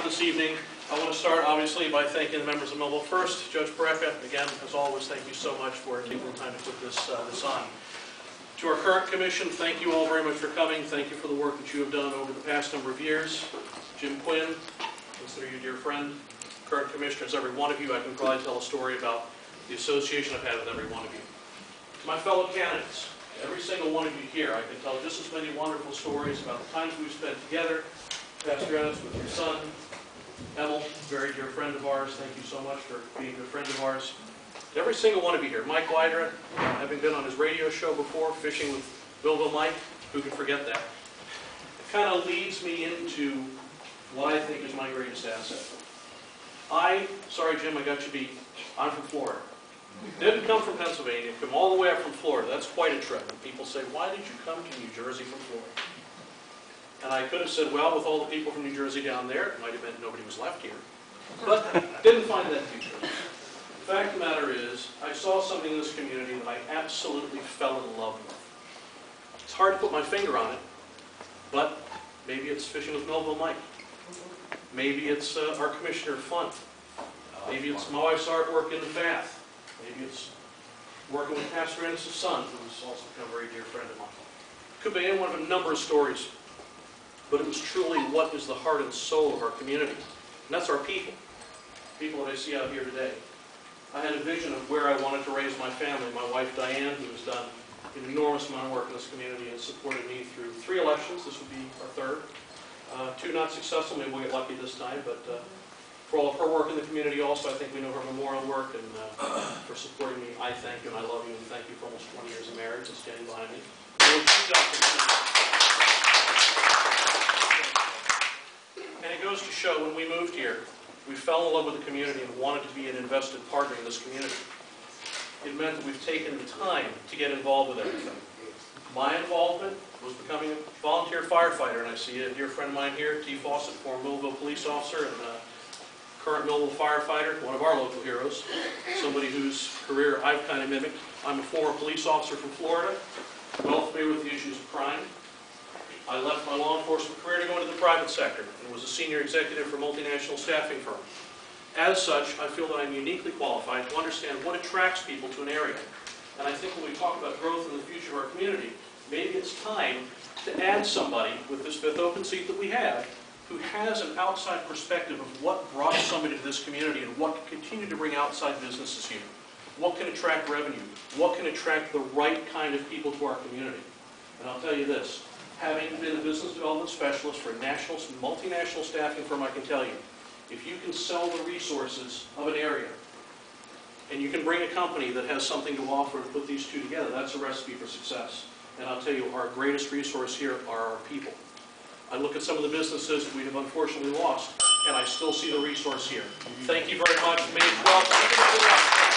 job this evening. I want to start, obviously, by thanking the members of Millville. First, Judge Pareca, again, as always, thank you so much for taking the time to put this on. To our current commission, thank you all very much for coming. Thank you for the work that you have done over the past number of years. Jim Quinn, consider you a dear friend. Current commissioners, every one of you, I can probably tell a story about the association I've had with every one of you. To my fellow candidates, every single one of you here, I can tell just as many wonderful stories about the times we've spent together. Pastor Ennis, with your son, Emil, very dear friend of ours. Thank you so much for being a good friend of ours. To every single one of you here, Mike Leidra, having been on his radio show before, Fishing with Millville Mike, who can forget that? It kind of leads me into what I think is my greatest asset. Sorry Jim, I got you beat. I'm from Florida. Didn't come from Pennsylvania, come all the way up from Florida. That's quite a trip. And people say, why did you come to New Jersey from Florida? And I could have said, well, with all the people from New Jersey down there, it might have meant nobody was left here. But didn't find that to be true. The fact of the matter is, I saw something in this community that I absolutely fell in love with. It's hard to put my finger on it, but maybe it's Fishing with Millville Mike. Maybe it's our Commissioner Fun. Maybe it's my wife's artwork in the bath. Maybe it's working with Pastor Ennis' son, who's also become a very dear friend of mine. Could be any one of a number of stories. But it was truly what is the heart and soul of our community. And that's our people. People that I see out here today. I had a vision of where I wanted to raise my family. My wife Diane, who has done an enormous amount of work in this community and supported me through 3 elections. This would be our 3rd. 2 not successful, maybe we'll get lucky this time, but for all of her work in the community also, I think we know her memorial work, and for supporting me, I thank you and I love you, and thank you for almost 20 years of marriage and standing behind me. And it goes to show, when we moved here, we fell in love with the community and wanted to be an invested partner in this community. It meant that we've taken the time to get involved with everything. My involvement was becoming a volunteer firefighter, and I see a dear friend of mine here, T. Fawcett, former Millville police officer and current Millville firefighter, one of our local heroes, somebody whose career I've kind of mimicked. I'm a former police officer from Florida, well familiar with the issues of crime. I left my law enforcement career to go into the private sector and was a senior executive for a multinational staffing firm. As such, I feel that I'm uniquely qualified to understand what attracts people to an area. And I think when we talk about growth in the future of our community, maybe it's time to add somebody with this 5th open seat that we have who has an outside perspective of what brought somebody to this community and what can continue to bring outside businesses here. What can attract revenue? What can attract the right kind of people to our community? And I'll tell you this, having been a business development specialist for a multinational staffing firm, I can tell you, if you can sell the resources of an area and you can bring a company that has something to offer and put these 2 together, that's a recipe for success. And I'll tell you, our greatest resource here are our people. I look at some of the businesses that we have unfortunately lost, and I still see the resource here. Thank you very much. May it well.